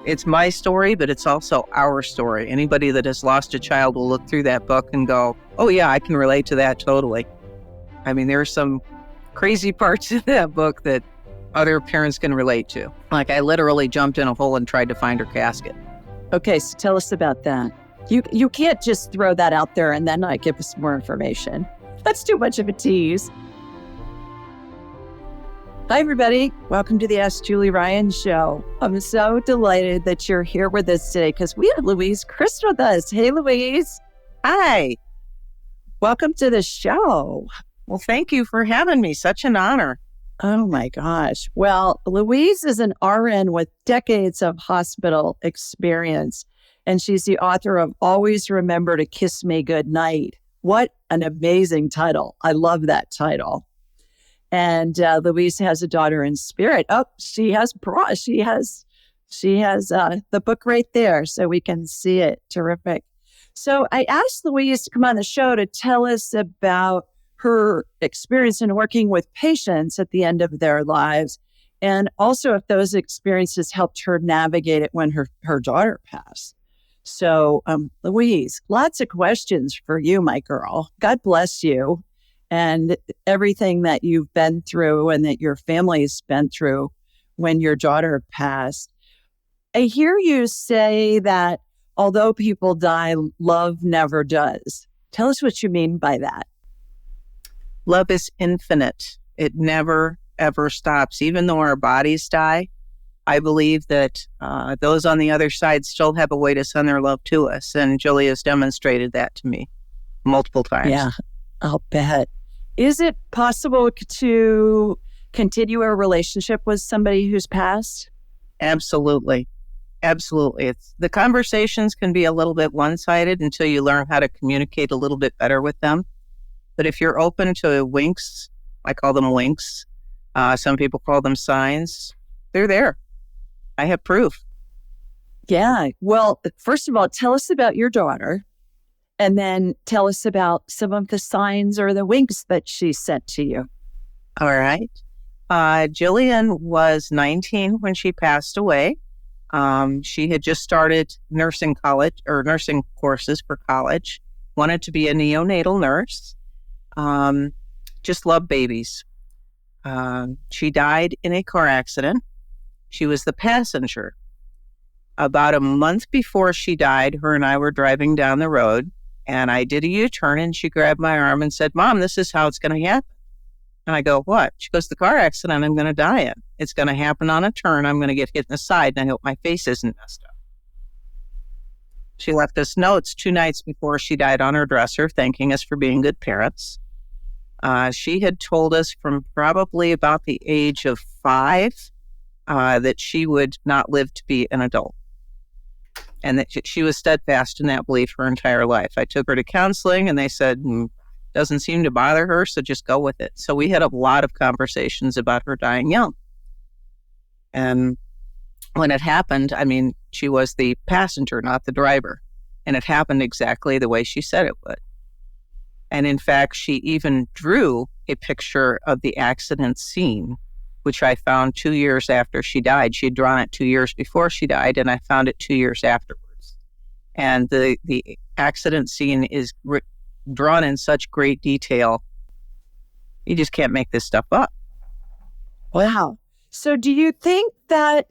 It's my story, but it's also our story. Anybody that has lost a child will look through that book and go, oh yeah, I can relate to that totally. I mean, there are some crazy parts in that book that other parents can relate to. Like, I literally jumped in a hole and tried to find her casket. Okay, so tell us about that. You can't just throw that out there and then not give us more information. That's too much of a tease. Hi, everybody. Welcome to the Ask Julie Ryan Show. I'm so delighted that you're here with us today because we have Louise Crist with us. Hey, Louise. Hi. Welcome to the show. Well, thank you for having me. Such an honor. Oh, my gosh. Well, Louise is an RN with decades of hospital experience, and she's the author of Always Remember to Kiss Me Goodnight. What an amazing title. I love that title. And Louise has a daughter in spirit. Oh, she has the book right there so we can see it. Terrific. So I asked Louise to come on the show to tell us about her experience in working with patients at the end of their lives, and also if those experiences helped her navigate it when her daughter passed. So, Louise, lots of questions for you, my girl. God bless you. And everything that you've been through and that your family's been through when your daughter passed. I hear you say that although people die, love never does. Tell us what you mean by that. Love is infinite. It never, ever stops. Even though our bodies die, I believe that those on the other side still have a way to send their love to us. And Julie has demonstrated that to me multiple times. Yeah, I'll bet. Is it possible to continue a relationship with somebody who's passed? Absolutely. Absolutely. The conversations can be a little bit one-sided until you learn how to communicate a little bit better with them. But if you're open to winks, I call them winks. Some people call them signs. They're there. I have proof. Yeah. Well, first of all, tell us about your daughter. And then tell us about some of the signs or the winks that she sent to you. All right. Jillian was 19 when she passed away. She had just started nursing courses for college, wanted to be a neonatal nurse, just loved babies. She died in a car accident. She was the passenger. About a month before she died, her and I were driving down the road. And I did a U-turn and she grabbed my arm and said, Mom, this is how it's going to happen. And I go, what? She goes, the car accident I'm going to die in. It's going to happen on a turn. I'm going to get hit in the side and I hope my face isn't messed up. She left us notes 2 nights before she died on her dresser, thanking us for being good parents. She had told us from probably about the age of 5 that she would not live to be an adult. And that she was steadfast in that belief her entire life. I took her to counseling and they said, doesn't seem to bother her, so just go with it. So we had a lot of conversations about her dying young. And when it happened, I mean, she was the passenger, not the driver. And it happened exactly the way she said it would. And in fact, she even drew a picture of the accident scene, which I found 2 years after she died. She had drawn it 2 years before she died, and I found it 2 years afterwards. And the accident scene is drawn in such great detail. You just can't make this stuff up. Wow. So do you think that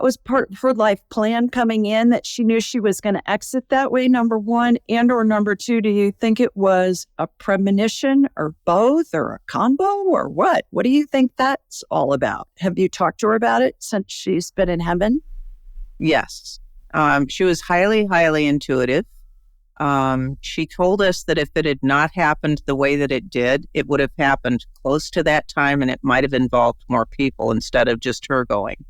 was part of her life plan coming in, that she knew she was going to exit that way, number one? And or number two, do you think it was a premonition or both or a combo or what? What do you think that's all about? Have you talked to her about it since she's been in heaven? Yes. She was highly, highly intuitive. She told us that if it had not happened the way that it did, it would have happened close to that time and it might have involved more people instead of just her going.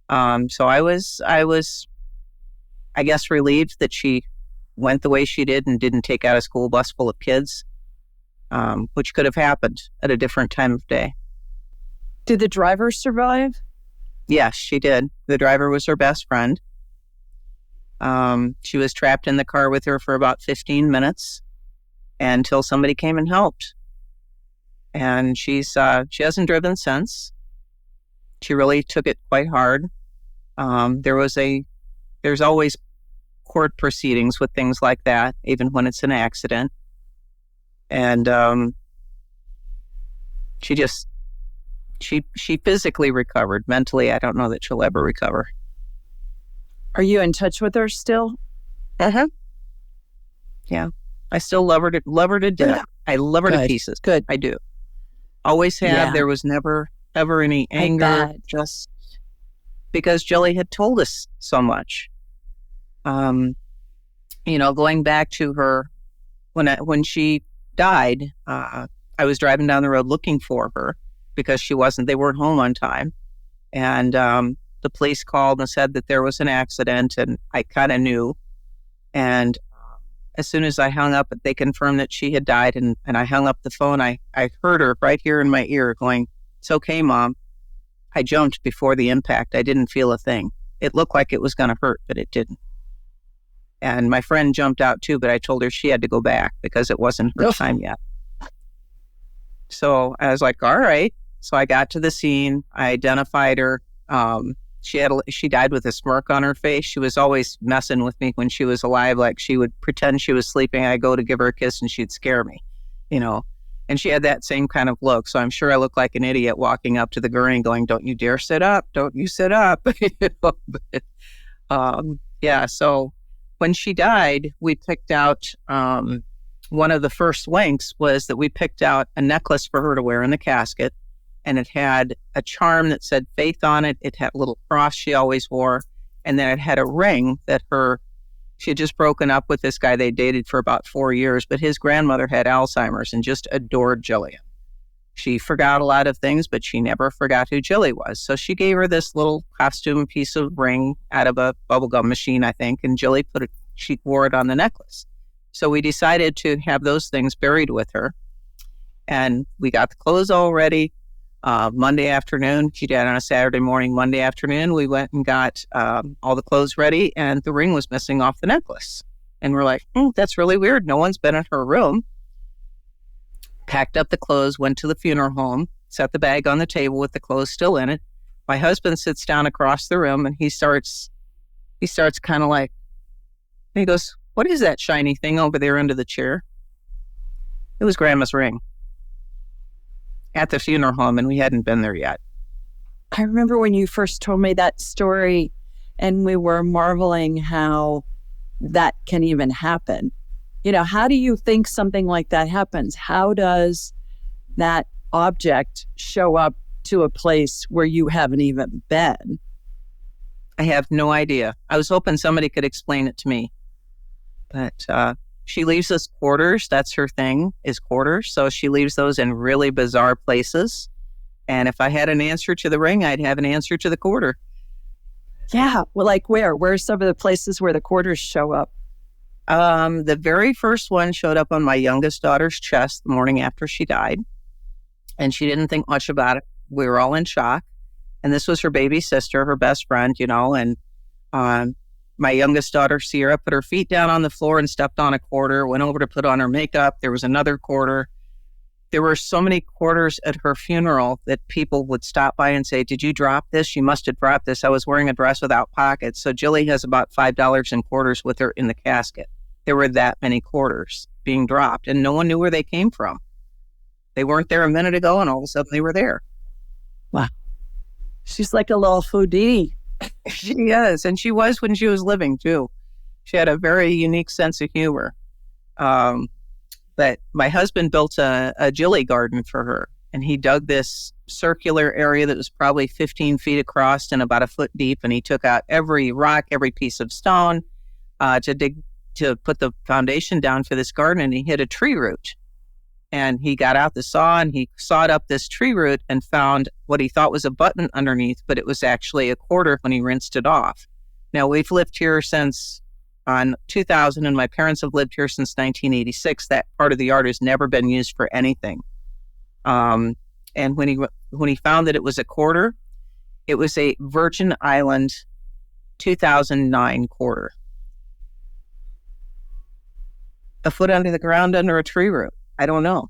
So I was, I guess, relieved that she went the way she did and didn't take out a school bus full of kids, which could have happened at a different time of day. Did the driver survive? Yes, she did. The driver was her best friend. She was trapped in the car with her for about 15 minutes until somebody came and helped. And she hasn't driven since. She really took it quite hard. There's always court proceedings with things like that, even when it's an accident. And she physically recovered. Mentally, I don't know that she'll ever recover. Are you in touch with her still? Uh-huh. Yeah. I still love her to death. I love her to pieces. Good. I do. Always have. Yeah. There was never, ever any anger, just because Jilly had told us so much. Going back to her, when she died, I was driving down the road looking for her because they weren't home on time. And the police called and said that there was an accident, and I kind of knew. And as soon as I hung up, they confirmed that she had died, and I hung up the phone. I heard her right here in my ear going, "It's okay, Mom." I jumped before the impact. I didn't feel a thing. It looked like it was going to hurt, but it didn't. And my friend jumped out too, but I told her she had to go back because it wasn't her time yet. So I was like, all right. So I got to the scene. I identified her. She died with a smirk on her face. She was always messing with me when she was alive. Like, she would pretend she was sleeping. I'd go to give her a kiss and she'd scare me, and she had that same kind of look. So I'm sure I looked like an idiot walking up to the gurney going, "Don't you dare sit up. Don't you sit up." So when she died, we picked out, one of the first links was that we picked out a necklace for her to wear in the casket. And it had a charm that said faith on it. It had a little cross she always wore. And then it had a ring that she had just broken up with this guy they dated for about 4 years, but his grandmother had Alzheimer's and just adored Jillian. She forgot a lot of things, but she never forgot who Jilly was. So she gave her this little costume piece of ring out of a bubblegum machine, I think, and Jilly she wore it on the necklace. So we decided to have those things buried with her. And we got the clothes all ready. Monday afternoon, she died on a Saturday morning. Monday afternoon, we went and got all the clothes ready, and the ring was missing off the necklace. And we're like, that's really weird. No one's been in her room. Packed up the clothes, went to the funeral home, set the bag on the table with the clothes still in it. My husband sits down across the room, and he starts kind of like, and he goes, "What is that shiny thing over there under the chair?" It was Grandma's ring. At the funeral home, and we hadn't been there yet. I remember when you first told me that story, and we were marveling how that can even happen. How do you think something like that happens? How does that object show up to a place where you haven't even been? I have no idea. I was hoping somebody could explain it to me. But she leaves us quarters. That's her thing, is quarters. So she leaves those in really bizarre places. And if I had an answer to the ring, I'd have an answer to the quarter. Yeah. Well, like where? Where are some of the places where the quarters show up? The very first one showed up on my youngest daughter's chest the morning after she died. And she didn't think much about it. We were all in shock. And this was her baby sister, her best friend, and my youngest daughter, Sierra, put her feet down on the floor and stepped on a quarter, went over to put on her makeup. There was another quarter. There were so many quarters at her funeral that people would stop by and say, "Did you drop this? You must have dropped this. I was wearing a dress without pockets." So Jilly has about $5 in quarters with her in the casket. There were that many quarters being dropped, and no one knew where they came from. They weren't there a minute ago, and all of a sudden they were there. Wow. She's like a little Houdini. She is, and she was when she was living, too. She had a very unique sense of humor. But my husband built a Jilly garden for her, and he dug this circular area that was probably 15 feet across and about a foot deep, and he took out every rock, every piece of stone to put the foundation down for this garden, and he hit a tree root. And he got out the saw and he sawed up this tree root and found what he thought was a button underneath, but it was actually a quarter when he rinsed it off. Now, we've lived here since 2000, and my parents have lived here since 1986. That part of the yard has never been used for anything. And when he found that it was a quarter, it was a Virgin Island 2009 quarter. A foot under the ground under a tree root. I don't know.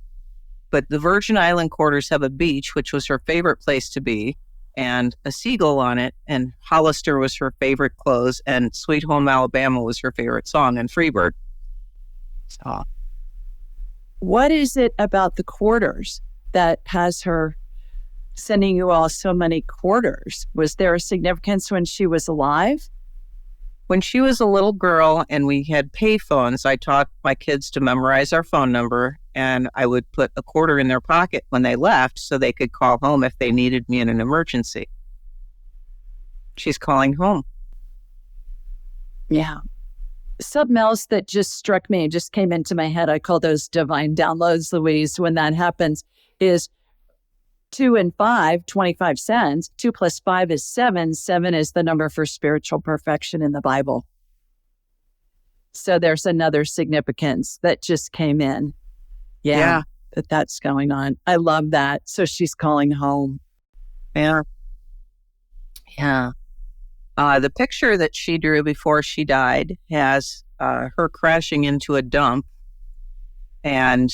But the Virgin Island quarters have a beach, which was her favorite place to be. and a seagull on it, and Hollister was her favorite clothes, and Sweet Home Alabama was her favorite song, and Freebird. So, what is it about the quarters that has her sending you all so many quarters? Was there a significance when she was alive? when she was a little girl and we had pay phones, I taught my kids to memorize our phone number, and I would put a quarter in their pocket when they left so they could call home if they needed me in an emergency. She's calling home. Yeah. Something else that just struck me, just came into my head, I call those divine downloads, Louise, when that happens, is 2 and 5, 25 cents. 2 plus 5 is 7. 7 is the number for spiritual perfection in the Bible. So there's another significance that just came in. Yeah. That's going on. I love that. So she's calling home. Yeah. The picture that she drew before she died has her crashing into a dump, and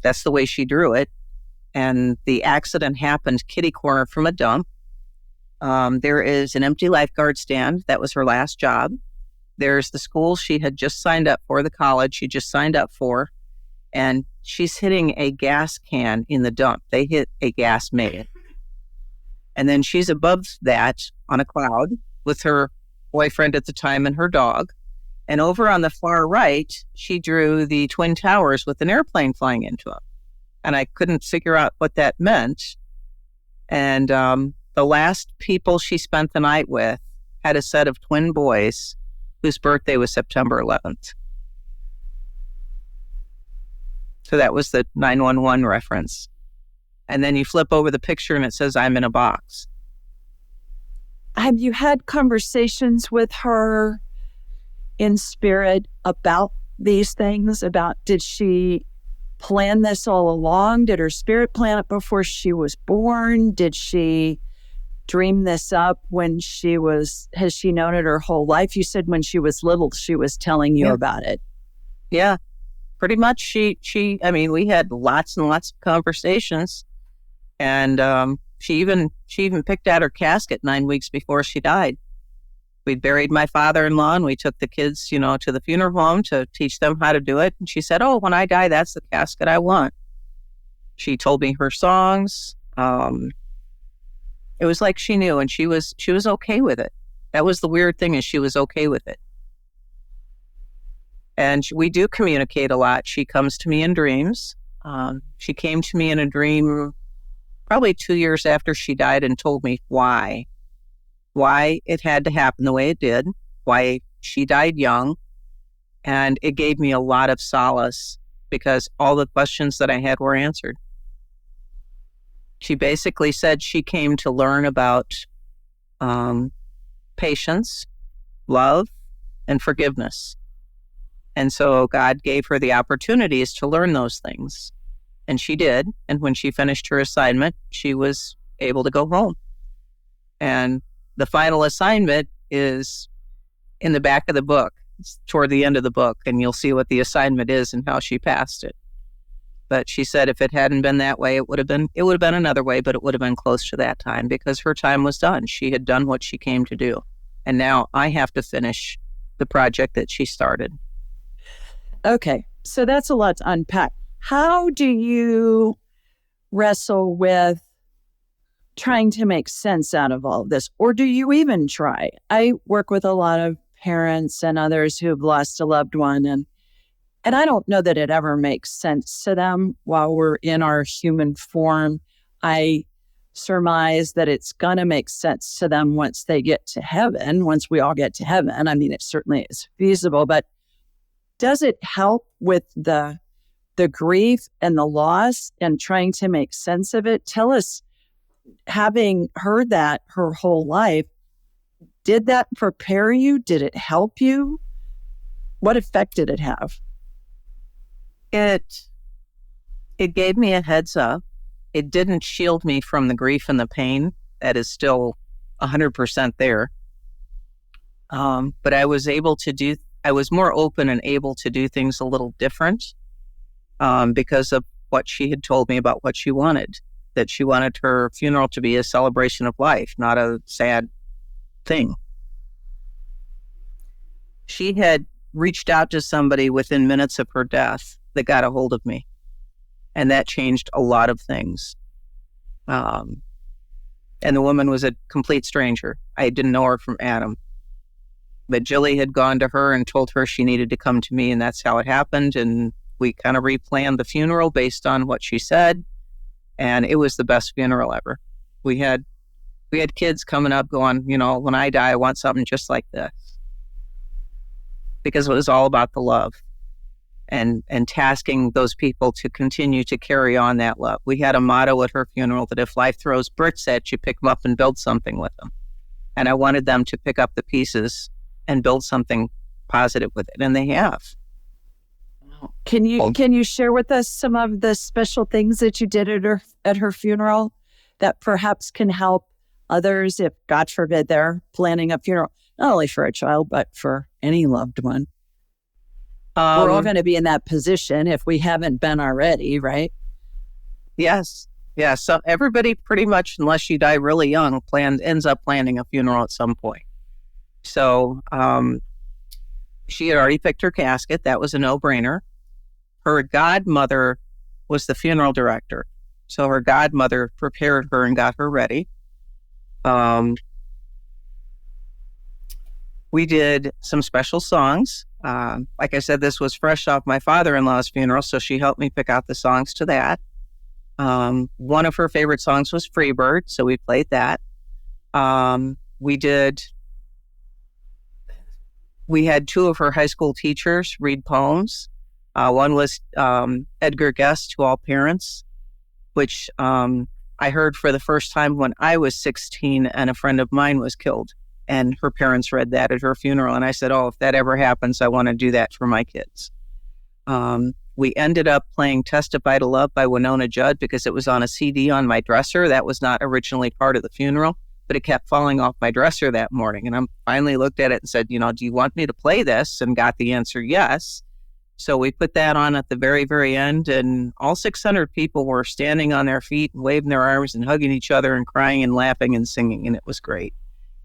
that's the way she drew it. And the accident happened kitty corner from a dump. There is an empty lifeguard stand. That was her last job. There's the school she had just signed up for, the college she just signed up for, and she's hitting a gas can in the dump. They hit a gas main. And then she's above that on a cloud with her boyfriend at the time and her dog. And over on the far right, she drew the Twin Towers with an airplane flying into them. And I couldn't figure out what that meant. And the last people she spent the night with had a set of twin boys whose birthday was September 11th. So that was the 911 reference. And then you flip over the picture and it says, "I'm in a box." Have you had conversations with her in spirit about these things? About, did she plan this all along? Did her spirit plan it before she was born? Did she dream this up when she was, has she known it her whole life? You said when she was little, she was telling you about it. Yeah, pretty much. She, we had lots and lots of conversations. And she even picked out her casket 9 weeks before she died. We buried my father-in-law and we took the kids, to the funeral home to teach them how to do it. And she said, "Oh, when I die, that's the casket I want." She told me her songs. It was like she knew, and she was okay with it. That was the weird thing, is she was okay with it. And we do communicate a lot. She comes to me in dreams. She came to me in a dream probably 2 years after she died and told me why it had to happen the way it did, why she died young. And it gave me a lot of solace because all the questions that I had were answered. She basically said she came to learn about patience, love, and forgiveness. And so God gave her the opportunities to learn those things. And she did. And when she finished her assignment, she was able to go home. And the final assignment is in the back of the book. It's toward the end of the book, and you'll see what the assignment is and how she passed it. But she said if it hadn't been that way, it would have been another way, but it would have been close to that time because her time was done. She had done what she came to do. And now I have to finish the project that she started. Okay, so that's a lot to unpack. How do you wrestle with trying to make sense out of all of this? Or do you even try? I work with a lot of parents and others who've lost a loved one, and I don't know that it ever makes sense to them while we're in our human form. I surmise that it's going to make sense to them once they get to heaven, once we all get to heaven. I mean, it certainly is feasible, but does it help with the grief and the loss and trying to make sense of it? Tell us, having heard that her whole life, did that prepare you? Did it help you? What effect did it have? It gave me a heads up. It didn't shield me from the grief and the pain. That is still 100% there. But I was more open and able to do things a little different because of what she had told me about what she wanted. that she wanted her funeral to be a celebration of life, not a sad thing. She had reached out to somebody within minutes of her death that got a hold of me. And that changed a lot of things. And the woman was a complete stranger. I didn't know her from Adam. But Jilly had gone to her and told her she needed to come to me, and that's how it happened. And we kind of replanned the funeral based on what she said. And it was the best funeral ever. We had kids coming up going, when I die, I want something just like this. Because it was all about the love and tasking those people to continue to carry on that love. We had a motto at her funeral that if life throws bricks at you, pick them up and build something with them. And I wanted them to pick up the pieces and build something positive with it. And they have. Can you share with us some of the special things that you did at her funeral that perhaps can help others if, God forbid, they're planning a funeral, not only for a child, but for any loved one? We're all going to be in that position if we haven't been already, right? Yes. Yeah. So everybody pretty much, unless you die really young, ends up planning a funeral at some point. So she had already picked her casket. That was a no-brainer. Her godmother was the funeral director. So her godmother prepared her and got her ready. We did some special songs. Like I said, this was fresh off my father-in-law's funeral, so she helped me pick out the songs to that. One of her favorite songs was Freebird, so we played that. We had two of her high school teachers read poems. One was Edgar Guest, To All Parents, which I heard for the first time when I was 16 and a friend of mine was killed. And her parents read that at her funeral. And I said, if that ever happens, I want to do that for my kids. We ended up playing Testify to Love by Winona Judd because it was on a CD on my dresser. That was not originally part of the funeral, but it kept falling off my dresser that morning. And I finally looked at it and said, do you want me to play this? And got the answer, yes. So we put that on at the very, very end, and all 600 people were standing on their feet and waving their arms and hugging each other and crying and laughing and singing, and it was great.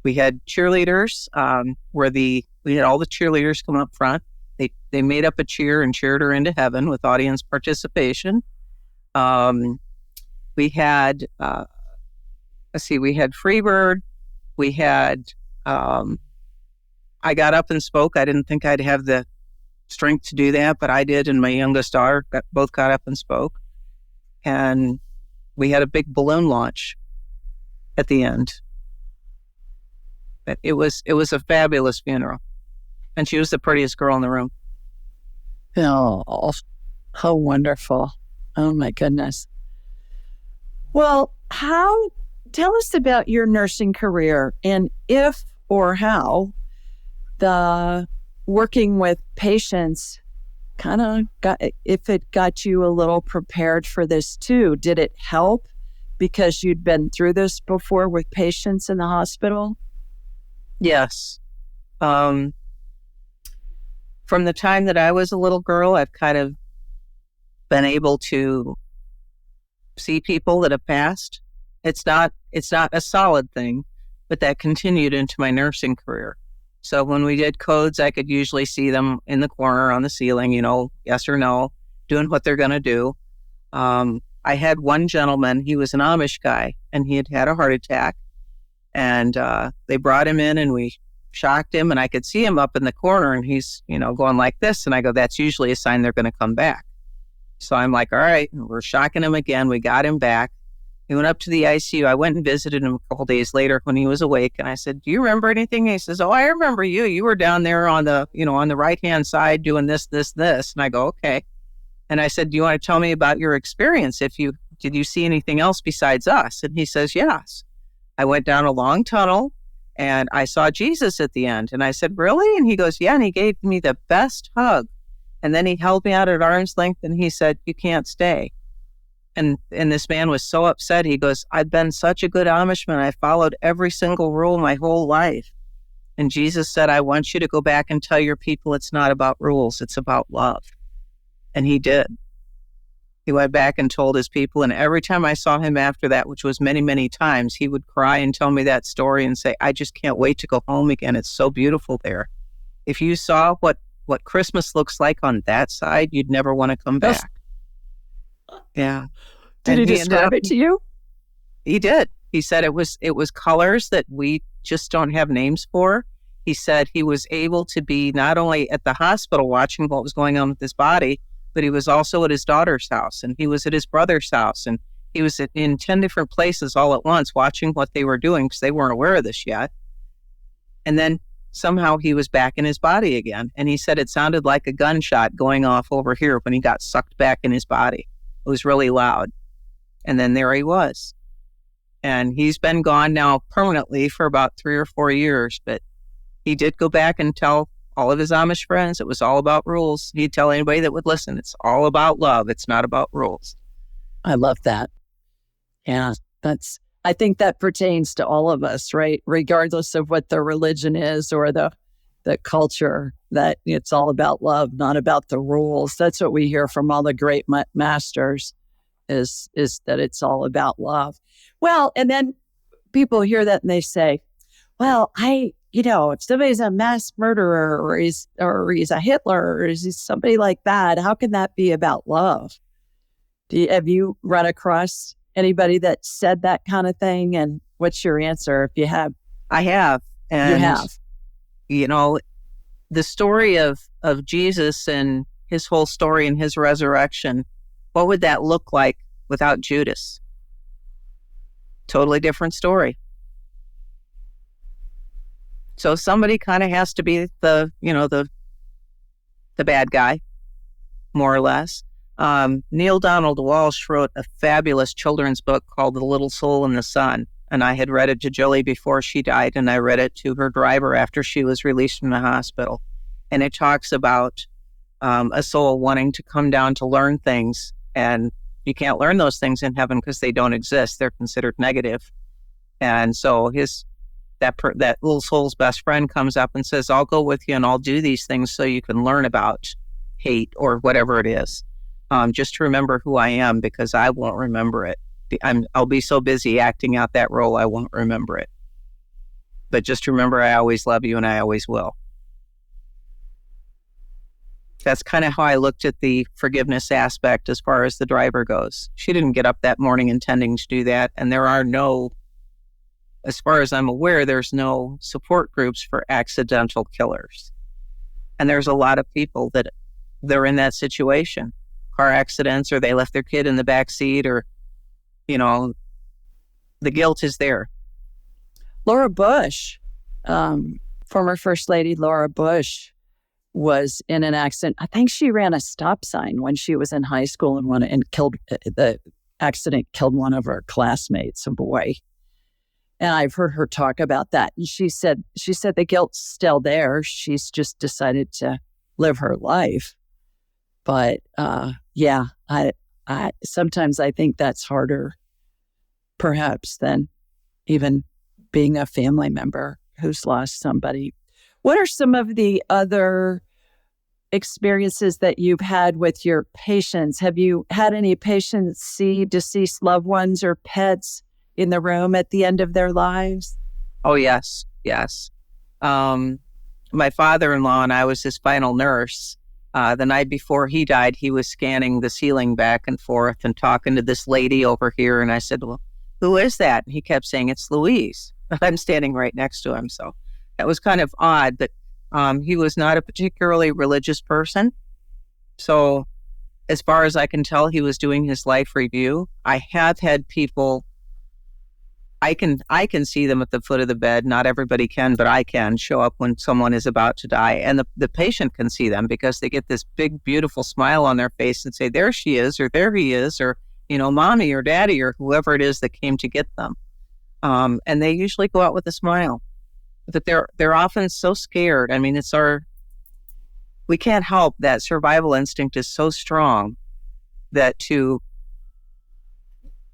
We had cheerleaders we had all the cheerleaders come up front. They made up a cheer and cheered her into heaven with audience participation. We had we had Freebird. We had I got up and spoke. I didn't think I'd have the strength to do that, but I did, and my youngest daughter both got up and spoke. And we had a big balloon launch at the end. But it was a fabulous funeral, and she was the prettiest girl in the room. Oh, how wonderful. Oh my goodness. Well, tell us about your nursing career, and if or how the working with patients if it got you a little prepared for this too. Did it help because you'd been through this before with patients in the hospital? Yes. From the time that I was a little girl, I've kind of been able to see people that have passed. It's not a solid thing, but that continued into my nursing career. So when we did codes, I could usually see them in the corner on the ceiling, yes or no, doing what they're going to do. I had one gentleman, he was an Amish guy, and he had a heart attack. And they brought him in, and we shocked him, and I could see him up in the corner, and he's, going like this. And I go, that's usually a sign they're going to come back. So I'm like, all right, we're shocking him again. We got him back. He went up to the ICU. I went and visited him a couple days later when he was awake. And I said, do you remember anything? And he says, I remember you. You were down there on the right-hand side doing this, this, this. And I go, okay. And I said, do you want to tell me about your experience? Did you see anything else besides us? And he says, yes. I went down a long tunnel and I saw Jesus at the end. And I said, really? And he goes, yeah. And he gave me the best hug. And then he held me out at arm's length and he said, you can't stay. And this man was so upset. He goes, I've been such a good Amishman. I followed every single rule my whole life. And Jesus said, I want you to go back and tell your people it's not about rules. It's about love. And he did. He went back and told his people, and every time I saw him after that, which was many, many times, he would cry and tell me that story and say, I just can't wait to go home again. It's so beautiful there. If you saw what Christmas looks like on that side, you'd never want to come back. Yeah. Did he describe it to you? He did. He said it was colors that we just don't have names for. He said he was able to be not only at the hospital watching what was going on with his body, but he was also at his daughter's house, and he was at his brother's house, and he was in 10 different places all at once watching what they were doing because they weren't aware of this yet. And then somehow he was back in his body again. And he said it sounded like a gunshot going off over here when he got sucked back in his body. It was really loud. And then there he was. And he's been gone now permanently for about 3 or 4 years, but he did go back and tell all of his Amish friends it was all about rules. He'd tell anybody that would listen, it's all about love. It's not about rules. I love that. Yeah, I think that pertains to all of us, right? Regardless of what the religion is or the culture, that it's all about love, not about the rules. That's what we hear from all the great masters is that it's all about love. Well, and then people hear that and they say, well, if somebody's a mass murderer or he's a Hitler or he's somebody like that, how can that be about love? Have you run across anybody that said that kind of thing? And what's your answer if you have? I have. And, you have. The story of Jesus and his whole story and his resurrection, what would that look like without Judas? Totally different story. So somebody kind of has to be the bad guy, more or less. Neil Donald Walsh wrote a fabulous children's book called The Little Soul in the Sun. And I had read it to Jilly before she died, and I read it to her driver after she was released from the hospital. And it talks about a soul wanting to come down to learn things. And you can't learn those things in heaven because they don't exist. They're considered negative. And so that little soul's best friend comes up and says, I'll go with you and I'll do these things so you can learn about hate or whatever it is. Just to remember who I am, because I won't remember it. I'll be so busy acting out that role, I won't remember it. But just remember, I always love you and I always will. That's kind of how I looked at the forgiveness aspect as far as the driver goes. She didn't get up that morning intending to do that. And there are no, as far as I'm aware, there's no support groups for accidental killers. And there's a lot of people that they're in that situation. Car accidents, or they left their kid in the back seat, or, the guilt is there. Laura Bush, former First Lady Laura Bush, was in an accident. I think she ran a stop sign when she was in high school and killed, the accident killed one of her classmates, a boy. And I've heard her talk about that. And she said the guilt's still there. She's just decided to live her life. But I sometimes I think that's harder, perhaps, than even being a family member who's lost somebody. What are some of the other experiences that you've had with your patients? Have you had any patients see deceased loved ones or pets in the room at the end of their lives? Oh, yes. My father-in-law and I was his final nurse. The night before he died, he was scanning the ceiling back and forth and talking to this lady over here. And I said, well, who is that? And he kept saying, it's Louise. I'm standing right next to him. So that was kind of odd, but he was not a particularly religious person. So as far as I can tell, he was doing his life review. I have had people, I can see them at the foot of the bed. Not everybody can, but I can show up when someone is about to die. And the patient can see them because they get this big, beautiful smile on their face and say, there she is, or there he is, or, mommy or daddy, or whoever it is that came to get them. And they usually go out with a smile. But they're often so scared. I mean, we can't help that survival instinct is so strong that to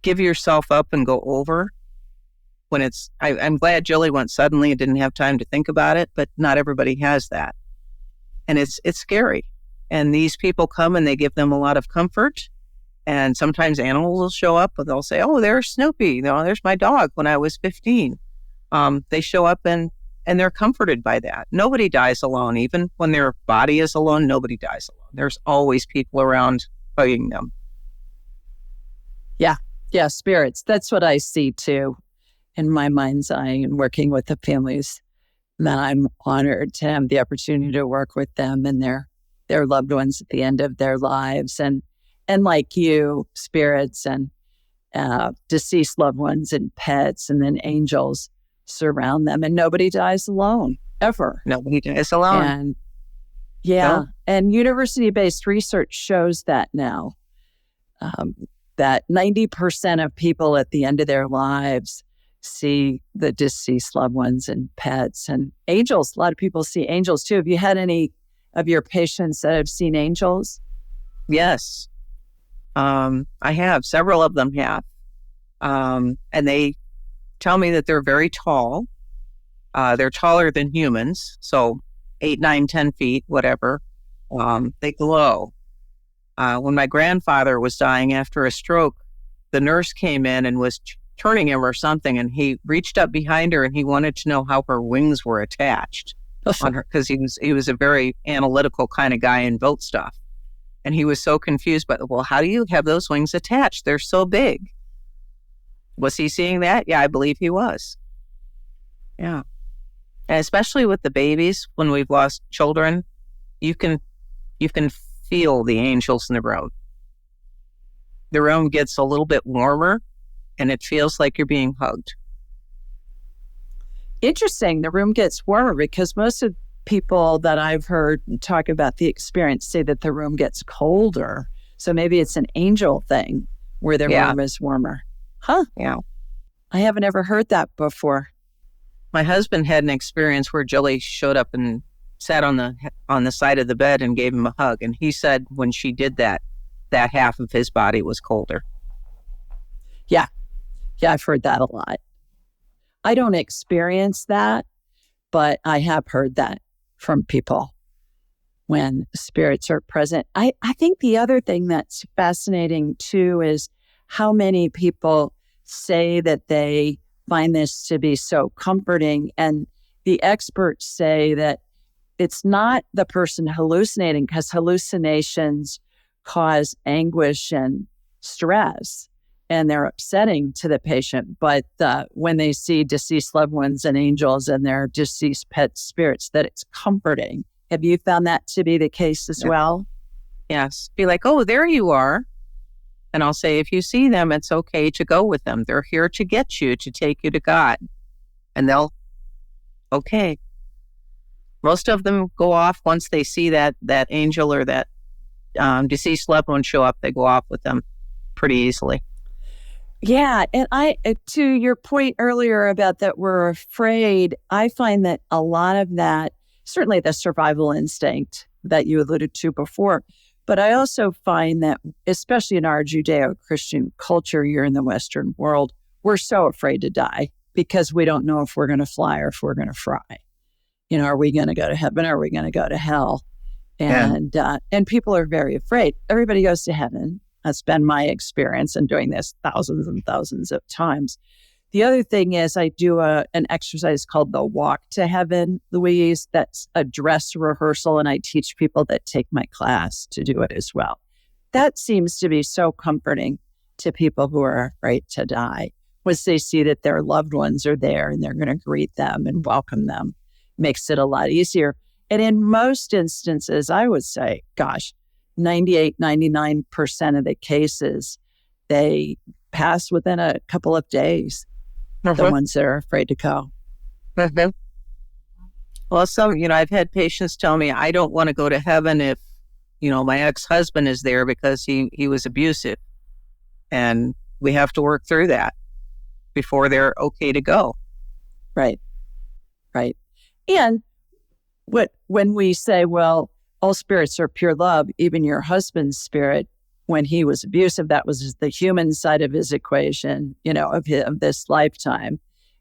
give yourself up and go over when I'm glad Jilly went suddenly and didn't have time to think about it, but not everybody has that. And it's scary. And these people come and they give them a lot of comfort And sometimes animals will show up and they'll say, oh, there's Snoopy. There's my dog when I was 15. They show up and they're comforted by that. Nobody dies alone. Even when their body is alone, nobody dies alone. There's always people around hugging them. Yeah. Yeah. Spirits. That's what I see too in my mind's eye and working with the families that I'm honored to have the opportunity to work with them and their loved ones at the end of their lives. And like you, spirits and deceased loved ones and pets and then angels surround them, and nobody dies alone ever. Nobody dies alone. And and university-based research shows that now, that 90% of people at the end of their lives see the deceased loved ones and pets and angels. A lot of people see angels too. Have you had any of your patients that have seen angels? Yes. I have. Several of them have. And they tell me that they're very tall. They're taller than humans, so 8, 9, 10 feet, whatever. They glow. When my grandfather was dying after a stroke, the nurse came in and was turning him or something, and he reached up behind her and he wanted to know how her wings were attached on her, because he was a very analytical kind of guy and built stuff. And he was so confused, but, well, how do you have those wings attached? They're so big. Was he seeing that? Yeah, I believe he was. Yeah. And especially with the babies, when we've lost children, you can feel the angels in the room. The room gets a little bit warmer and it feels like you're being hugged. Interesting. The room gets warmer because most of people that I've heard talk about the experience say that the room gets colder. So maybe it's an angel thing where the room is warmer. Huh? Yeah. I haven't ever heard that before. My husband had an experience where Jilly showed up and sat on the side of the bed and gave him a hug. And he said when she did that half of his body was colder. Yeah. Yeah, I've heard that a lot. I don't experience that, but I have heard that from people when spirits are present. I think the other thing that's fascinating too is how many people say that they find this to be so comforting. And the experts say that it's not the person hallucinating, because hallucinations cause anguish and stress and they're upsetting to the patient. But when they see deceased loved ones and angels and their deceased pet spirits, that it's comforting. Have you found that to be the case as well? Yes. Be like, oh, there you are. And I'll say, if you see them, it's okay to go with them. They're here to get you, to take you to God. And okay. Most of them go off once they see that angel or that deceased loved one show up. They go off with them pretty easily. Yeah. And to your point earlier about that we're afraid, I find that a lot of that, certainly the survival instinct that you alluded to before, but I also find that, especially in our Judeo-Christian culture here in the Western world, we're so afraid to die because we don't know if we're going to fly or if we're going to fry. Are we going to go to heaven? Or are we going to go to hell? And people are very afraid. Everybody goes to heaven. That's been my experience in doing this thousands and thousands of times. The other thing is I do an exercise called the Walk to Heaven, Louise. That's a dress rehearsal, and I teach people that take my class to do it as well. That seems to be so comforting to people who are afraid to die, once they see that their loved ones are there and they're going to greet them and welcome them. Makes it a lot easier. And in most instances, I would say, 98, 99% of the cases, they pass within a couple of days. The ones that are afraid to go. Well, I've had patients tell me, I don't want to go to heaven if, my ex-husband is there because he was abusive. And we have to work through that before they're okay to go. Right. And when we say, well, all spirits are pure love, even your husband's spirit, when he was abusive, that was the human side of his equation, of this lifetime.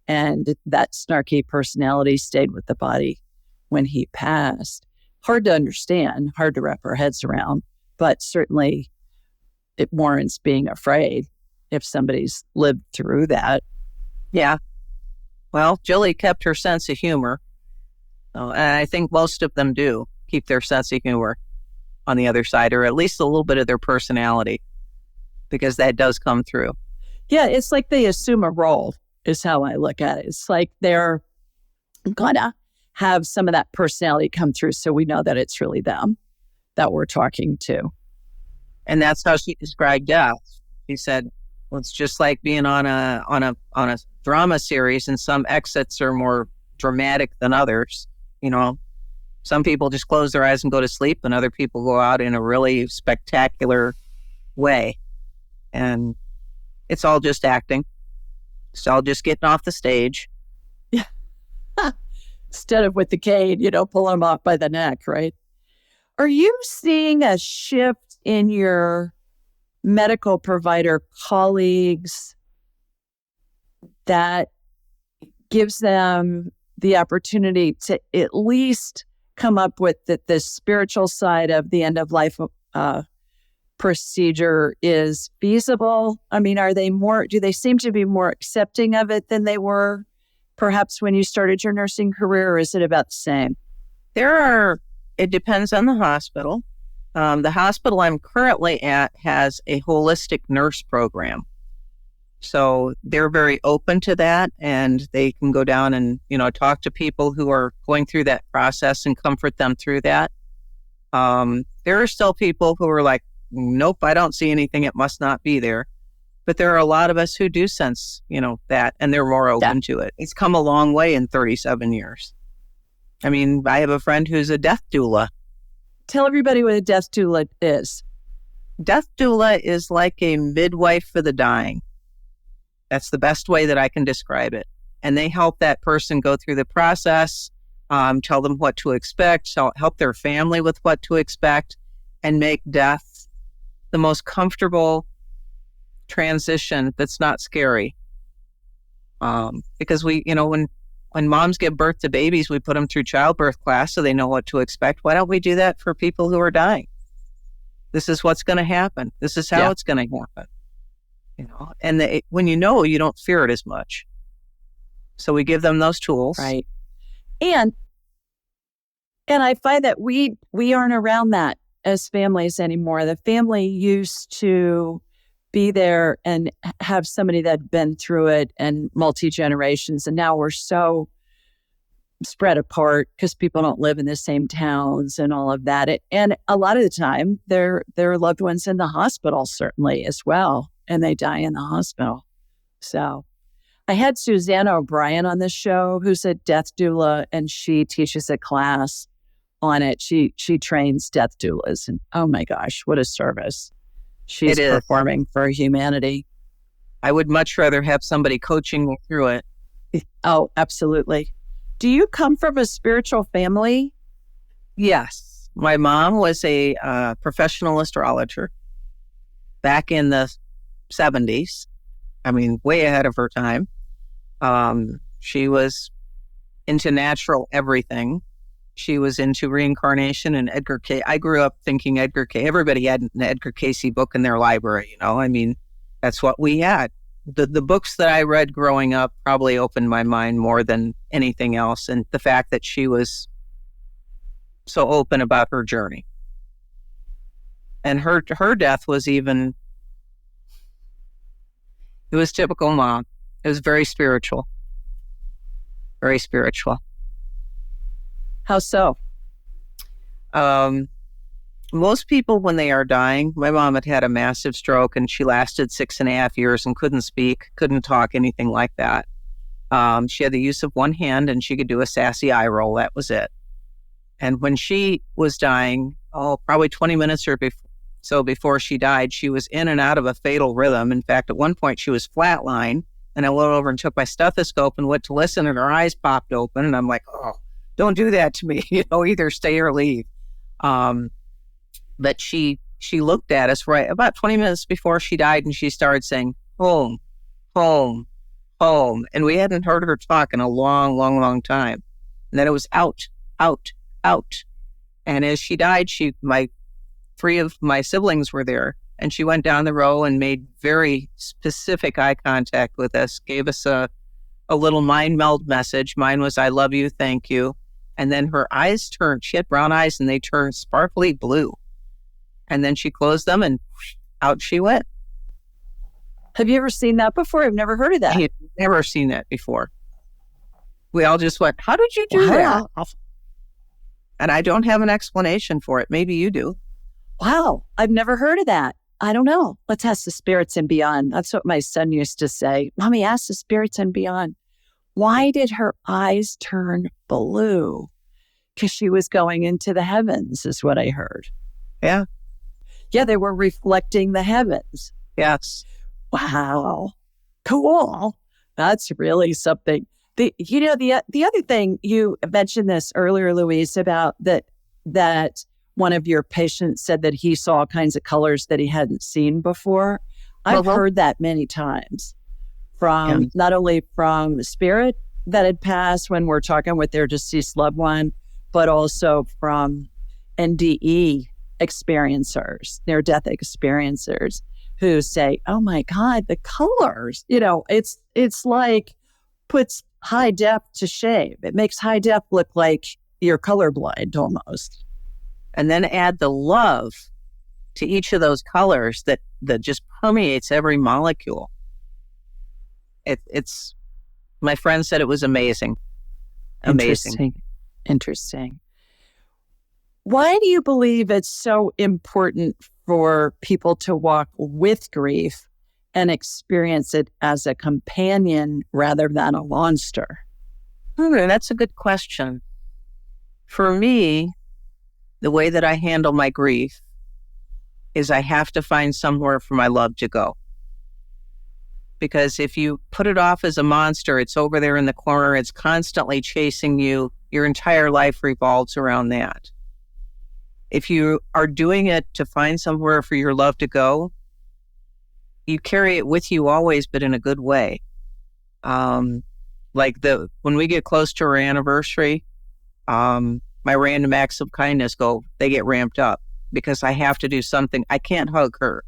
And that snarky personality stayed with the body when he passed. Hard to understand, hard to wrap our heads around, but certainly it warrants being afraid if somebody's lived through that. Yeah. Well, Jilly kept her sense of humor. And I think most of them do keep their sense of humor on the other side, or at least a little bit of their personality, because that does come through. Yeah, it's like they assume a role is how I look at it. It's like they're going to have some of that personality come through so we know that it's really them that we're talking to. And that's how she described death. She said, well, it's just like being on a drama series, and some exits are more dramatic than others. You know, some people just close their eyes and go to sleep, and other people go out in a really spectacular way. And it's all just acting. It's all just getting off the stage. Yeah. Instead of with the cane, pull them off by the neck, right? Are you seeing a shift in your medical provider colleagues that gives them the opportunity to at least come up with the spiritual side of the end of life procedure is feasible? I mean, do they seem to be more accepting of it than they were perhaps when you started your nursing career, or is it about the same? It depends on the hospital. The hospital I'm currently at has a holistic nurse program. So they're very open to that, and they can go down and, talk to people who are going through that process and comfort them through that. There are still people who are like, nope, I don't see anything. It must not be there. But there are a lot of us who do sense, that, and they're more open to it. It's come a long way in 37 years. I mean, I have a friend who's a death doula. Tell everybody what a death doula is. Death doula is like a midwife for the dying. That's the best way that I can describe it. And they help that person go through the process, tell them what to expect, help their family with what to expect, and make death the most comfortable transition that's not scary. Because when moms give birth to babies, we put them through childbirth class so they know what to expect. Why don't we do that for people who are dying? This is what's going to happen. This is how it's going to happen. And when you don't fear it as much. So we give them those tools. Right. And I find that we aren't around that as families anymore. The family used to be there and have somebody that had been through it and multi-generations. And now we're so spread apart because people don't live in the same towns and all of that. And a lot of the time, their loved ones in the hospital certainly as well. And they die in the hospital. So I had Susanna O'Brien on this show, who's a death doula, and she teaches a class on it. She trains death doulas, and oh my gosh, what a service she's performing for humanity. I would much rather have somebody coaching me through it. Oh, absolutely. Do you come from a spiritual family? Yes. My mom was a professional astrologer back in the 70s. I mean, way ahead of her time. She was into natural everything. She was into reincarnation and Edgar Cayce. I grew up thinking Edgar Cayce. Everybody had an Edgar Cayce book in their library, I mean, that's what we had. The books that I read growing up probably opened my mind more than anything else. And the fact that she was so open about her journey. And her death was it was typical mom. It was very spiritual. Very spiritual. How so? Most people, when they are dying, my mom had a massive stroke and she lasted 6.5 years and couldn't speak, couldn't talk, anything like that. She had the use of one hand and she could do a sassy eye roll. That was it. And when she was dying, probably 20 minutes or so before she died, she was in and out of a fatal rhythm. In fact, at one point she was flatlined, and I went over and took my stethoscope and went to listen, and her eyes popped open, and I'm like, oh, don't do that to me, either stay or leave. But she looked at us right about 20 minutes before she died, and she started saying, home, home, home. And we hadn't heard her talk in a long, long, long time. And then it was out, out, out. And as she died, three of my siblings were there. And she went down the row and made very specific eye contact with us, gave us a little mind meld message. Mine was, I love you, thank you. And then her eyes turned, she had brown eyes and they turned sparkly blue. And then she closed them and out she went. Have you ever seen that before? I've never heard of that. I had never seen that before. We all just went, how did you do that? And I don't have an explanation for it. Maybe you do. Wow. I've never heard of that. I don't know. Let's ask the spirits and beyond. That's what my son used to say. Mommy, ask the spirits and beyond. Why did her eyes turn blue? Because she was going into the heavens, is what I heard. Yeah. Yeah, they were reflecting the heavens. Yes. Wow. Cool. That's really something. The other thing, you mentioned this earlier, Louise, about that one of your patients said that he saw all kinds of colors that he hadn't seen before. I've heard that many times from not only from the spirit that had passed when we're talking with their deceased loved one, but also from NDE experiencers, near-death experiencers who say, oh my God, the colors, it's like puts high def to shame. It makes high def look like you're colorblind almost. And then add the love to each of those colors that just permeates every molecule. It's my friend said it was amazing. Amazing. Interesting. Why do you believe it's so important for people to walk with grief and experience it as a companion rather than a monster? That's a good question. For me, the way that I handle my grief is I have to find somewhere for my love to go. Because if you put it off as a monster, it's over there in the corner, it's constantly chasing you. Your entire life revolves around that. If you are doing it to find somewhere for your love to go, you carry it with you always, but in a good way. When we get close to our anniversary, my random acts of kindness they get ramped up because I have to do something. I can't hug her,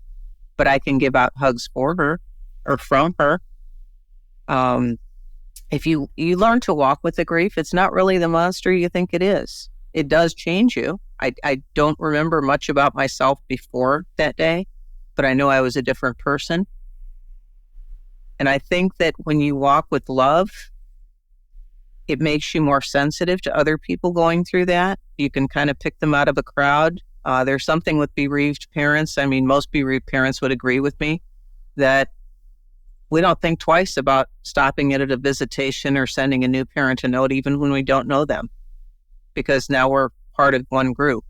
but I can give out hugs for her or from her. If you learn to walk with the grief, it's not really the monster you think it is. It does change you. I don't remember much about myself before that day, but I know I was a different person. And I think that when you walk with love, it makes you more sensitive to other people going through that. You can kind of pick them out of a crowd. There's something with bereaved parents. I mean, most bereaved parents would agree with me that we don't think twice about stopping it at a visitation or sending a new parent a note, even when we don't know them, because now we're part of one group.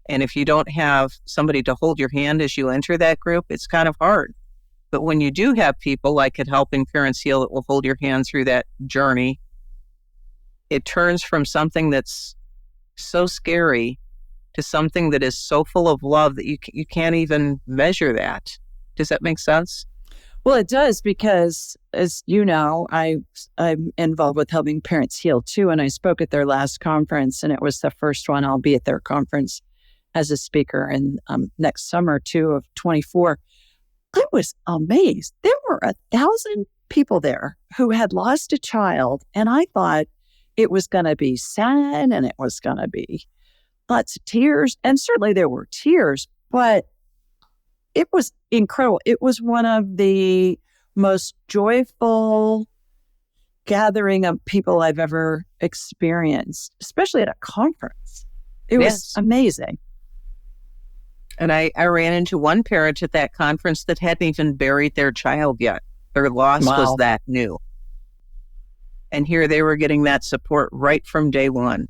And if you don't have somebody to hold your hand as you enter that group, it's kind of hard. But when you do have people like at Helping Parents Heal that will hold your hand through that journey, it turns from something that's so scary to something that is so full of love that you can't even measure that. Does that make sense? Well, it does, because as you know, I'm involved with Helping Parents Heal too, and I spoke at their last conference, and it was the first one. I'll be at their conference as a speaker in next summer too of 24. I was amazed. There were 1,000 people there who had lost a child, and I thought it was going to be sad and it was going to be lots of tears, and certainly there were tears, but it was incredible. It was one of the most joyful gathering of people I've ever experienced, especially at a conference. It was amazing. And I ran into one parent at that conference that hadn't even buried their child yet. Their loss was that new. And here they were getting that support right from day one.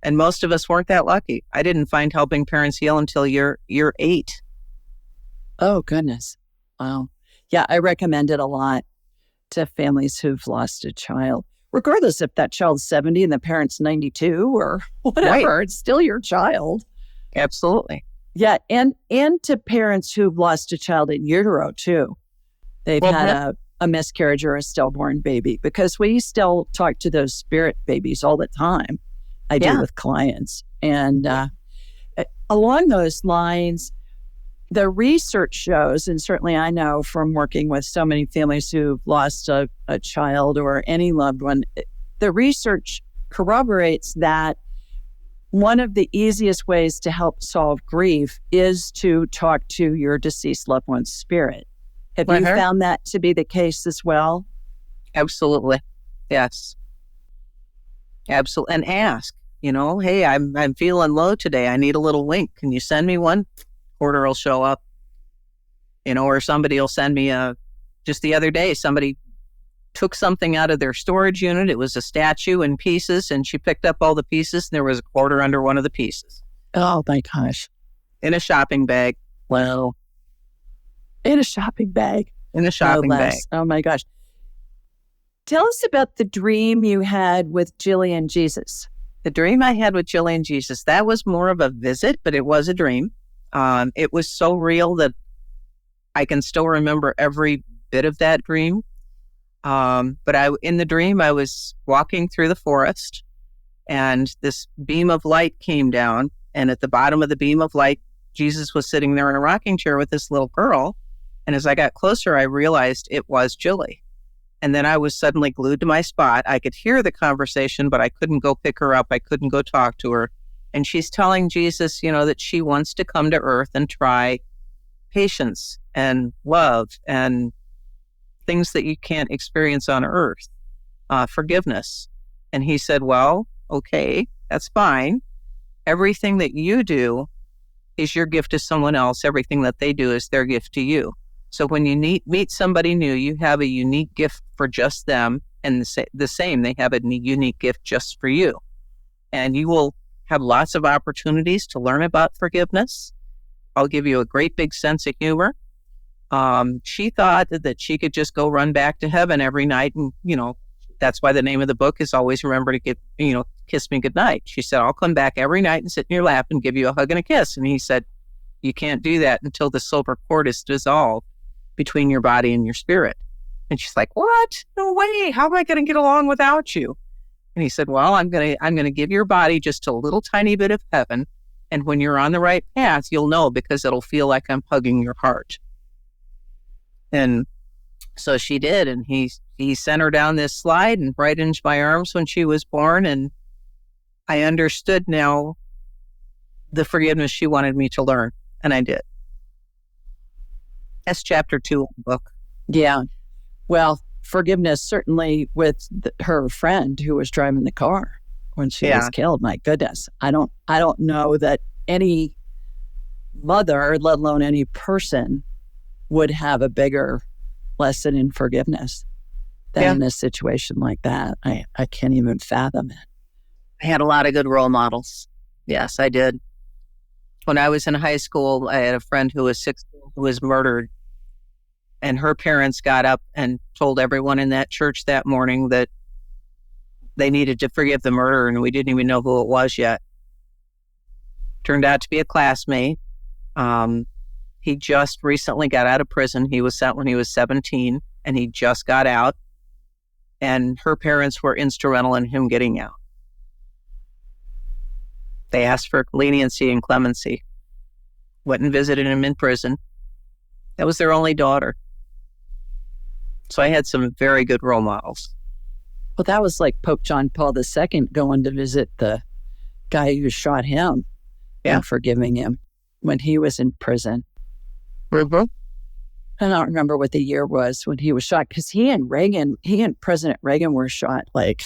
And most of us weren't that lucky. I didn't find Helping Parents Heal until year 8. Oh, goodness. Wow. Yeah, I recommend it a lot to families who've lost a child, regardless if that child's 70 and the parent's 92 or whatever. Right. It's still your child. Absolutely. Yeah, and to parents who've lost a child in utero, too. They've had a miscarriage or a stillborn baby, because we still talk to those spirit babies all the time. I do with clients. And along those lines, the research shows, and certainly I know from working with so many families who've lost a child or any loved one, the research corroborates that one of the easiest ways to help solve grief is to talk to your deceased loved one's spirit. Have you found that to be the case as well? Absolutely. Yes. Absolutely. And ask, hey, I'm feeling low today. I need a little wink. Can you send me one? Order will show up, or somebody will send me just the other day, somebody took something out of their storage unit. It was a statue in pieces, and she picked up all the pieces, and there was a quarter under one of the pieces. Oh, my gosh. In a shopping bag. Well, in a shopping bag. In a shopping bag. Oh, my gosh. Tell us about the dream you had with Jillian Jesus. The dream I had with Jillian Jesus, that was more of a visit, but it was a dream. It was so real that I can still remember every bit of that dream. But in the dream, I was walking through the forest, and this beam of light came down. And at the bottom of the beam of light, Jesus was sitting there in a rocking chair with this little girl. And as I got closer, I realized it was Jilly. And then I was suddenly glued to my spot. I could hear the conversation, but I couldn't go pick her up. I couldn't go talk to her. And she's telling Jesus, that she wants to come to earth and try patience and love and things that you can't experience on earth, forgiveness. And he said, well, okay, that's fine. Everything that you do is your gift to someone else. Everything that they do is their gift to you. So when you meet somebody new, you have a unique gift for just them, and the same, they have a unique gift just for you. And you will have lots of opportunities to learn about forgiveness. I'll give you a great big sense of humor. She thought that she could just go run back to heaven every night. And, that's why the name of the book is always remember to kiss me goodnight. She said, I'll come back every night and sit in your lap and give you a hug and a kiss. And he said, you can't do that until the silver cord is dissolved between your body and your spirit. And she's like, what? No way. How am I going to get along without you? And he said, well, I'm going to give your body just a little tiny bit of heaven. And when you're on the right path, you'll know, because it'll feel like I'm hugging your heart. And so she did. And he sent her down this slide and right into my arms when she was born. And I understood now the forgiveness she wanted me to learn. And I did. That's chapter 2 of the book. Yeah. Well, forgiveness, certainly with her friend who was driving the car when she was killed. My goodness. I don't know that any mother, let alone any person, would have a bigger lesson in forgiveness than in a situation like that. I can't even fathom it. I had a lot of good role models. Yes, I did. When I was in high school, I had a friend who was 16 who was murdered. And her parents got up and told everyone in that church that morning that they needed to forgive the murderer, and we didn't even know who it was yet. Turned out to be a classmate. He just recently got out of prison. He was sent when he was 17, and he just got out. And her parents were instrumental in him getting out. They asked for leniency and clemency. Went and visited him in prison. That was their only daughter. So I had some very good role models. Well, that was like Pope John Paul II going to visit the guy who shot him and forgiving him when he was in prison. Mm-hmm. I don't remember what the year was when he was shot, because he and President Reagan were shot like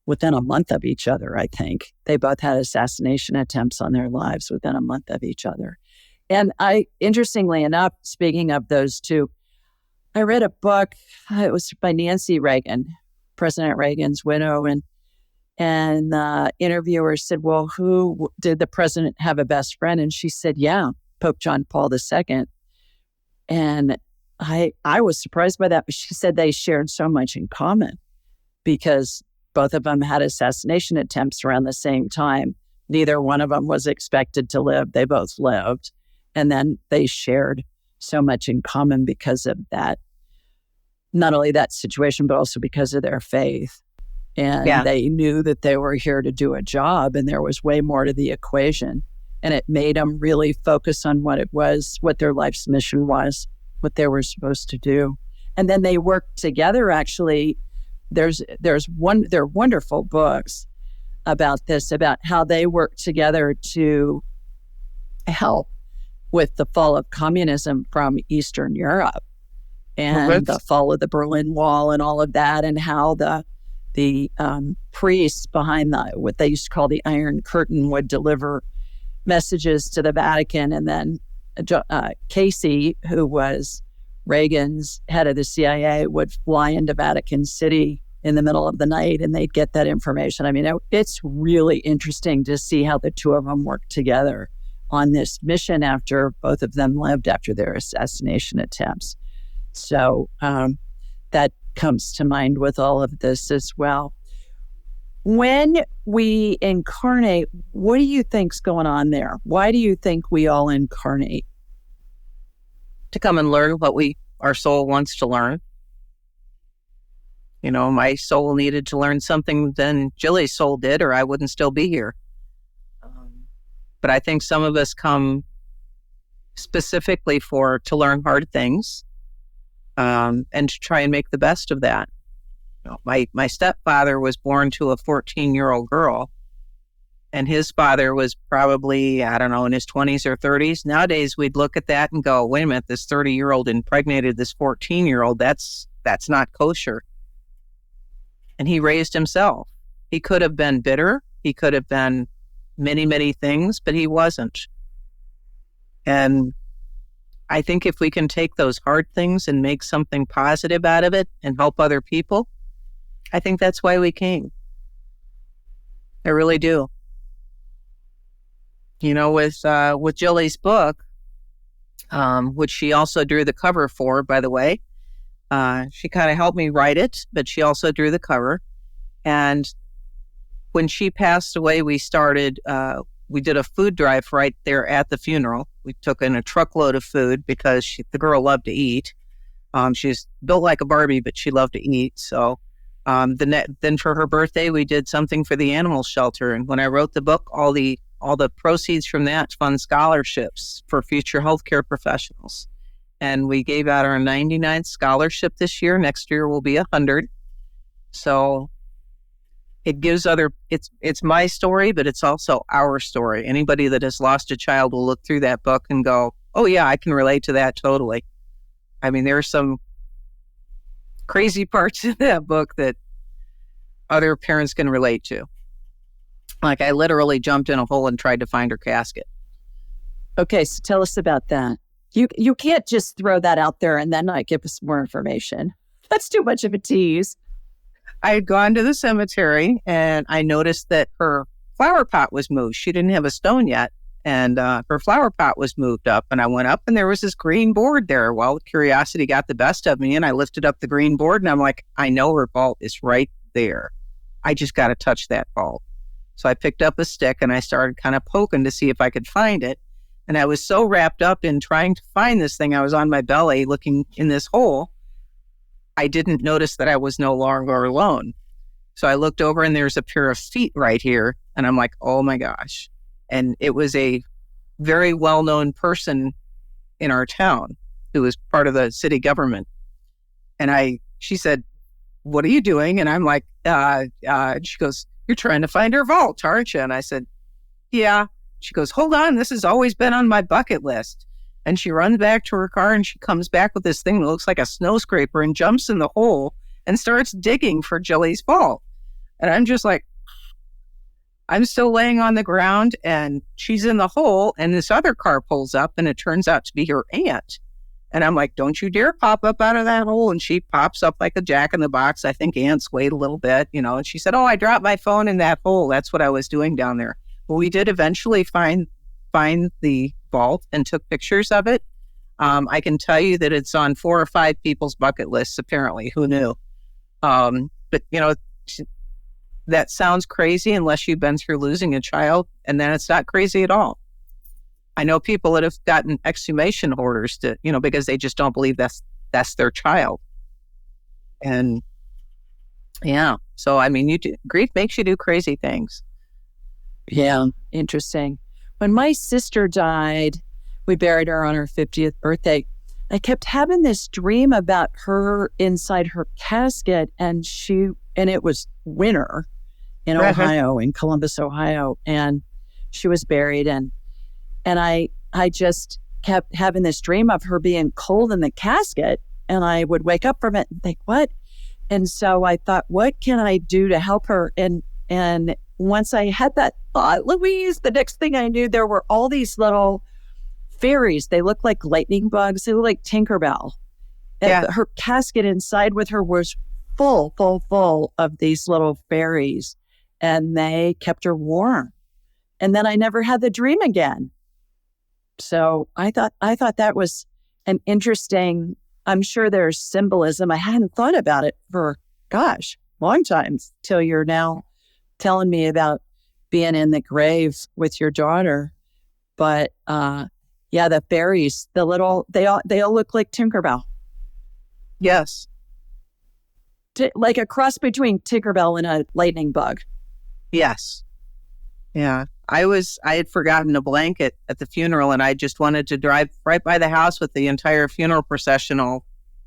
within a month of each other, I think. They both had assassination attempts on their lives within a month of each other. And interestingly enough, speaking of those two, I read a book. It was by Nancy Reagan, President Reagan's widow, and the interviewer said, "Well, who did the president have a best friend?" And she said, "Yeah, Pope John Paul II." And I was surprised by that, but she said they shared so much in common because both of them had assassination attempts around the same time. Neither one of them was expected to live. They both lived. And then they shared so much in common because of that, not only that situation, but also because of their faith. And they knew that they were here to do a job, and there was way more to the equation. And it made them really focus on what it was, what their life's mission was, what they were supposed to do. And then they worked together, actually. There are wonderful books about this, about how they worked together to help with the fall of communism from Eastern Europe and the fall of the Berlin Wall and all of that, and how the priests behind what they used to call the Iron Curtain would deliver messages to the Vatican. And then Casey, who was Reagan's head of the CIA, would fly into Vatican City in the middle of the night, and they'd get that information. I mean, it's really interesting to see how the two of them worked together on this mission after both of them lived after their assassination attempts. So that comes to mind with all of this as well. When we incarnate, what do you think's going on there? Why do you think we all incarnate? To come and learn what our soul wants to learn. You know, my soul needed to learn something than Jilly's soul did, or I wouldn't still be here. But I think some of us come specifically to learn hard things, and to try and make the best of that. You know, my stepfather was born to a 14-year-old girl, and his father was probably, I don't know, in his 20s or 30s. Nowadays, we'd look at that and go, wait a minute, this 30-year-old impregnated this 14-year-old. That's not kosher. And he raised himself. He could have been bitter. He could have been many, many things, but he wasn't. And I think if we can take those hard things and make something positive out of it and help other people, I think that's why we came. I really do. You know, with Jilly's book, which she also drew the cover for, by the way, she kind of helped me write it, but she also drew the cover. And when she passed away, we did a food drive right there at the funeral. We took in a truckload of food because the girl loved to eat. She's built like a Barbie, but she loved to eat. So then for her birthday, we did something for the animal shelter. And when I wrote the book, all the proceeds from that fund scholarships for future healthcare professionals. And we gave out our 99th scholarship this year. Next year will be 100. So it gives it's my story, but it's also our story. Anybody that has lost a child will look through that book and go, oh yeah, I can relate to that totally. I mean, there are some crazy parts in that book that other parents can relate to. Like, I literally jumped in a hole and tried to find her casket. Okay, so tell us about that. You can't just throw that out there and then not give us more information. That's too much of a tease. I had gone to the cemetery and I noticed that her flower pot was moved. She didn't have a stone yet, and her flower pot was moved up. And I went up and there was this green board there. Well, curiosity got the best of me, and I lifted up the green board and I'm like, I know her vault is right there. I just got to touch that vault. So I picked up a stick and I started kind of poking to see if I could find it. And I was so wrapped up in trying to find this thing, I was on my belly looking in this hole. I didn't notice that I was no longer alone. So I looked over and there's a pair of feet right here. And I'm like, oh my gosh. And it was a very well-known person in our town who was part of the city government. And she said, what are you doing? And I'm like, she goes, you're trying to find her vault, aren't you? And I said, yeah. She goes, hold on, this has always been on my bucket list. And she runs back to her car and she comes back with this thing that looks like a snow scraper and jumps in the hole and starts digging for Jilly's vault. And I'm just like, I'm still laying on the ground and she's in the hole, and this other car pulls up and it turns out to be her aunt. And I'm like, don't you dare pop up out of that hole. And she pops up like a jack in the box. I think ants weighed a little bit, and she said, oh, I dropped my phone in that hole. That's what I was doing down there. Well, we did eventually find the vault and took pictures of it. I can tell you that it's on 4 or 5 people's bucket lists, apparently. Who knew? But, that sounds crazy unless you've been through losing a child, and then it's not crazy at all. I know people that have gotten exhumation orders because they just don't believe that's their child. And yeah, so I mean, grief makes you do crazy things. Yeah, interesting. When my sister died, we buried her on her 50th birthday. I kept having this dream about her inside her casket, and it was winter in Ohio, in Columbus, Ohio, and she was buried, and I just kept having this dream of her being cold in the casket, and I would wake up from it and think, what? And so I thought, what can I do to help her? And once I had that thought, Louise, the next thing I knew, there were all these little fairies. They looked like lightning bugs. They looked like Tinkerbell. And her casket inside with her was full of these little fairies, and they kept her warm. And then I never had the dream again. So I thought that was an interesting, I'm sure there's symbolism. I hadn't thought about it for, long time, till you're now telling me about being in the grave with your daughter. But the fairies, they all look like Tinkerbell. Yes. Like a cross between Tinkerbell and a lightning bug. Yes. Yeah. I had forgotten a blanket at the funeral, and I just wanted to drive right by the house with the entire funeral procession, all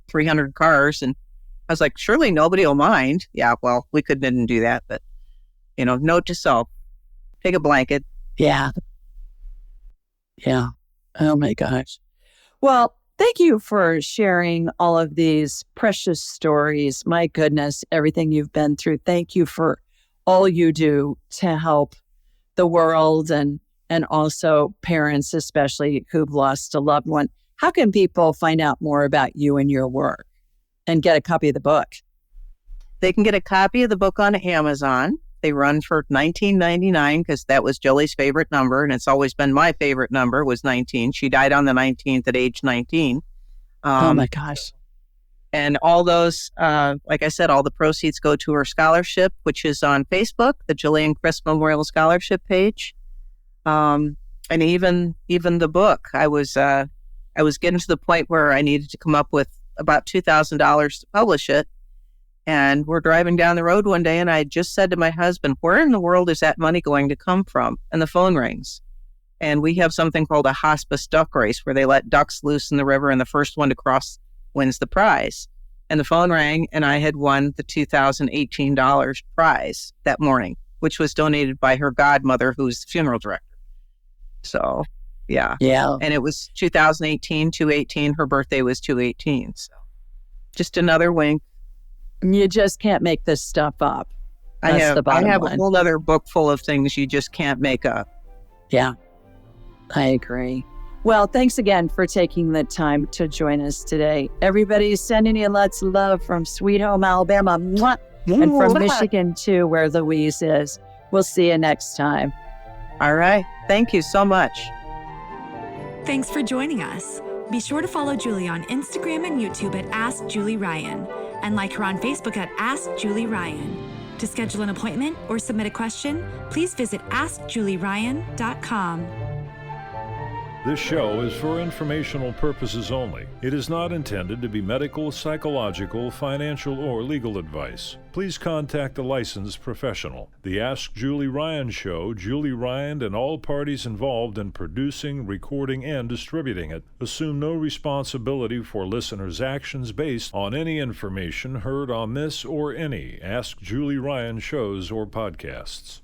300 cars. And I was like, surely nobody will mind. Yeah, well, we didn't do that, but, note to self, take a blanket. Yeah. Yeah. Oh my gosh. Well, thank you for sharing all of these precious stories. My goodness, everything you've been through. Thank you for all you do to help the world and also parents, especially who've lost a loved one. How can people find out more about you and your work and get a copy of the book? They can get a copy of the book on Amazon. They run for $19.99 because that was Jillie's favorite number, and it's always been my favorite number, was 19. She died on the 19th at age 19. Oh my gosh. And all those, like I said, all the proceeds go to her scholarship, which is on Facebook, the Jillian Crist Memorial Scholarship page. And even the book, I was getting to the point where I needed to come up with about $2,000 to publish it. And we're driving down the road one day, and I just said to my husband, where in the world is that money going to come from? And the phone rings. And we have something called a hospice duck race, where they let ducks loose in the river, and the first one to cross wins the prize. And the phone rang, and I had won the $2018 prize that morning, which was donated by her godmother, who's the funeral director. So, yeah. And it was 2018, 2/18. Her birthday was 2/18. So just another wink. You just can't make this stuff up. I have a whole other book full of things you just can't make up. Yeah, I agree. Well, thanks again for taking the time to join us today. Everybody's sending you lots of love from Sweet Home, Alabama, and from Michigan, too, where Louise is. We'll see you next time. All right. Thank you so much. Thanks for joining us. Be sure to follow Julie on Instagram and YouTube at Ask Julie Ryan, and like her on Facebook at Ask Julie Ryan. To schedule an appointment or submit a question, please visit AskJulieRyan.com. This show is for informational purposes only. It is not intended to be medical, psychological, financial, or legal advice. Please contact a licensed professional. The Ask Julie Ryan Show, Julie Ryan and all parties involved in producing, recording, and distributing it assume no responsibility for listeners' actions based on any information heard on this or any Ask Julie Ryan shows or podcasts.